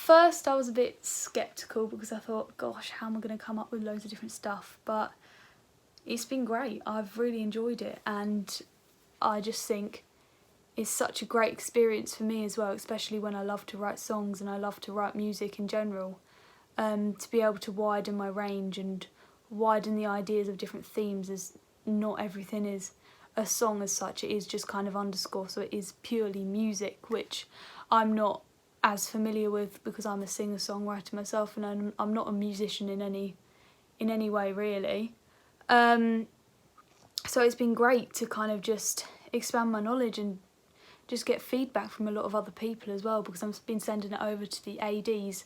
first I was a bit sceptical because I thought, gosh, how am I going to come up with loads of different stuff? But it's been great. I've really enjoyed it, and I just think it's such a great experience for me as well, especially when I love to write songs and I love to write music in general. To be able to widen my range and widen the ideas of different themes, as not everything is a song as such. It is just kind of underscore, so it is purely music, which I'm not as familiar with because I'm a singer-songwriter myself, and I'm not a musician in any way really. So it's been great to kind of just expand my knowledge and just get feedback from a lot of other people as well, because I've been sending it over to the ADs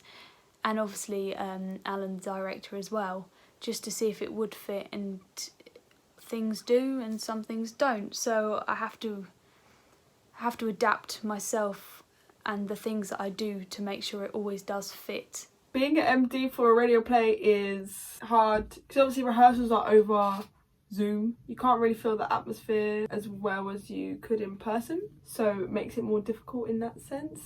and obviously Alan, the director, as well, just to see if it would fit, and things do and some things don't. So I have to adapt myself and the things that I do to make sure it always does fit. Being an MD for a radio play is hard because obviously rehearsals are over Zoom. You can't really feel the atmosphere as well as you could in person, so it makes it more difficult in that sense.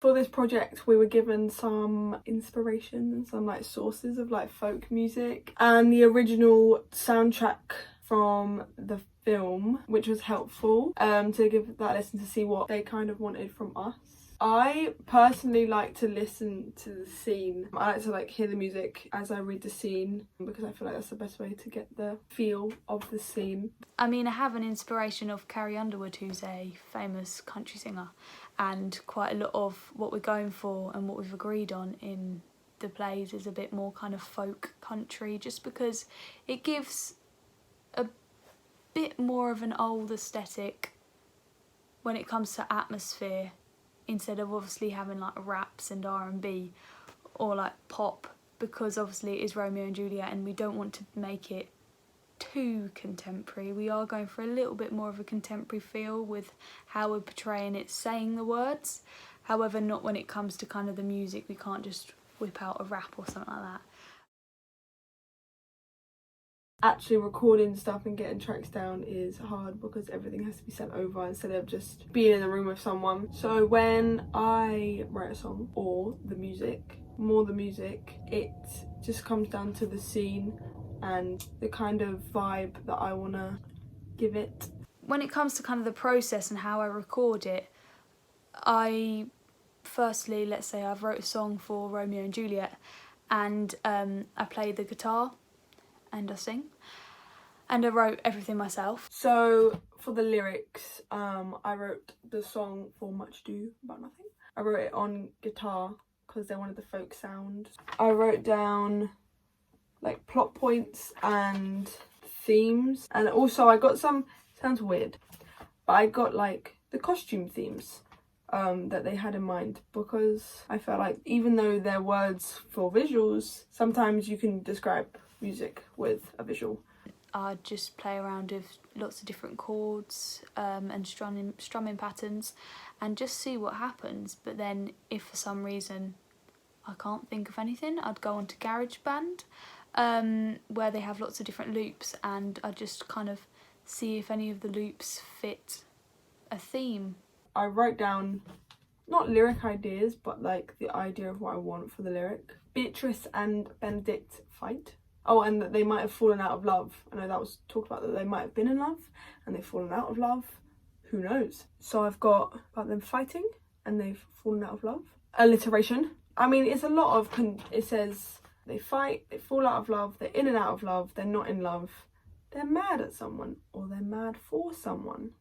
For this project we were given some inspiration and some like sources of like folk music and the original soundtrack from the film, which was helpful to give that a listen to see what they kind of wanted from us. I personally like to listen to the scene. I like to like hear the music as I read the scene because I feel like that's the best way to get the feel of the scene. I mean, I have an inspiration of Carrie Underwood, who's a famous country singer, and quite a lot of what we're going for and what we've agreed on in the plays is a bit more kind of folk country, just because it gives a bit more of an old aesthetic when it comes to atmosphere, instead of obviously having like raps and R&B or like pop, because obviously it is Romeo and Juliet and we don't want to make it too contemporary. We are going for a little bit more of a contemporary feel with how we're portraying it, saying the words. However, not when it comes to kind of the music. We can't just whip out a rap or something like that. Actually recording stuff and getting tracks down is hard because everything has to be sent over instead of just being in a room with someone. So when I write a song or the music, it just comes down to the scene and the kind of vibe that I want to give it. When it comes to kind of the process and how I record it, I firstly, let's say I've wrote a song for Romeo and Juliet, and I play the guitar and I sing, and I wrote everything myself. So for the lyrics, I wrote the song for Much Ado About Nothing. I wrote it on guitar because they wanted the folk sound. I wrote down like plot points and themes, and also I got some, sounds weird, but I got like the costume themes that they had in mind, because I felt like even though they're words for visuals, sometimes you can describe music with a visual. I just play around with lots of different chords and strumming patterns and just see what happens. But then if for some reason I can't think of anything, I'd go on to GarageBand, where they have lots of different loops, and I just kind of see if any of the loops fit a theme. I wrote down not lyric ideas, but like the idea of what I want for the lyric. Beatrice and Benedict fight. Oh, and that they might have fallen out of love. I know that was talked about, that they might have been in love and they've fallen out of love. Who knows? So I've got about them fighting and they've fallen out of love. Alliteration. I mean, it's a lot of, it says they fight, they fall out of love, they're in and out of love, they're not in love, they're mad at someone, or they're mad for someone.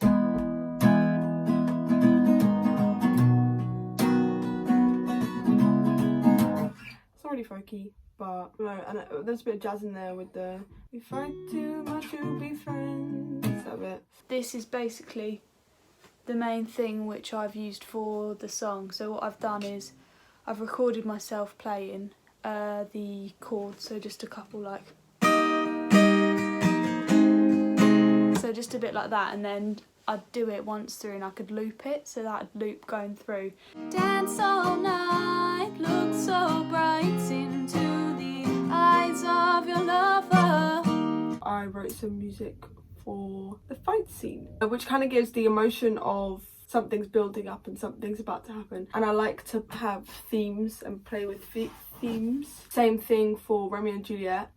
It's not really folky, but no, and there's a bit of jazz in there with the "we fight too much to be friends," that bit. This is basically the main thing which I've used for the song. So what I've done is I've recorded myself playing the chords, so just a couple like, so just a bit like that, and then I'd do it once through and I could loop it, so that'd loop going through. Dance all night, look so bright into the eyes of your lover. I wrote some music for the fight scene, which kind of gives the emotion of something's building up and something's about to happen. And I like to have themes and play with themes. Same thing for Romeo and Juliet.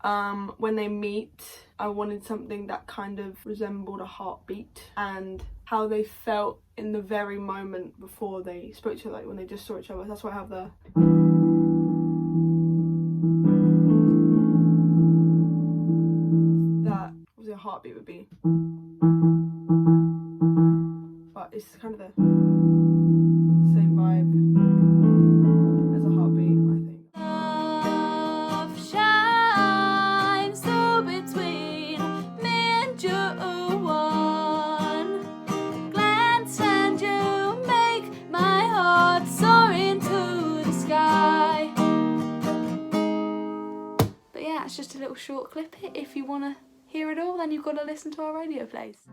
When they meet, I wanted something that kind of resembled a heartbeat and how they felt in the very moment before they spoke to each other, like when they just saw each other. That's why I have the that obviously a heartbeat would be, but it's kind of the same vibe as a heartbeat, I think. Love shines through between me and you. One glance and you make my heart soar into the sky. But yeah, it's just a little short clip. If you want to hear it all, then you've got to listen to our radio plays.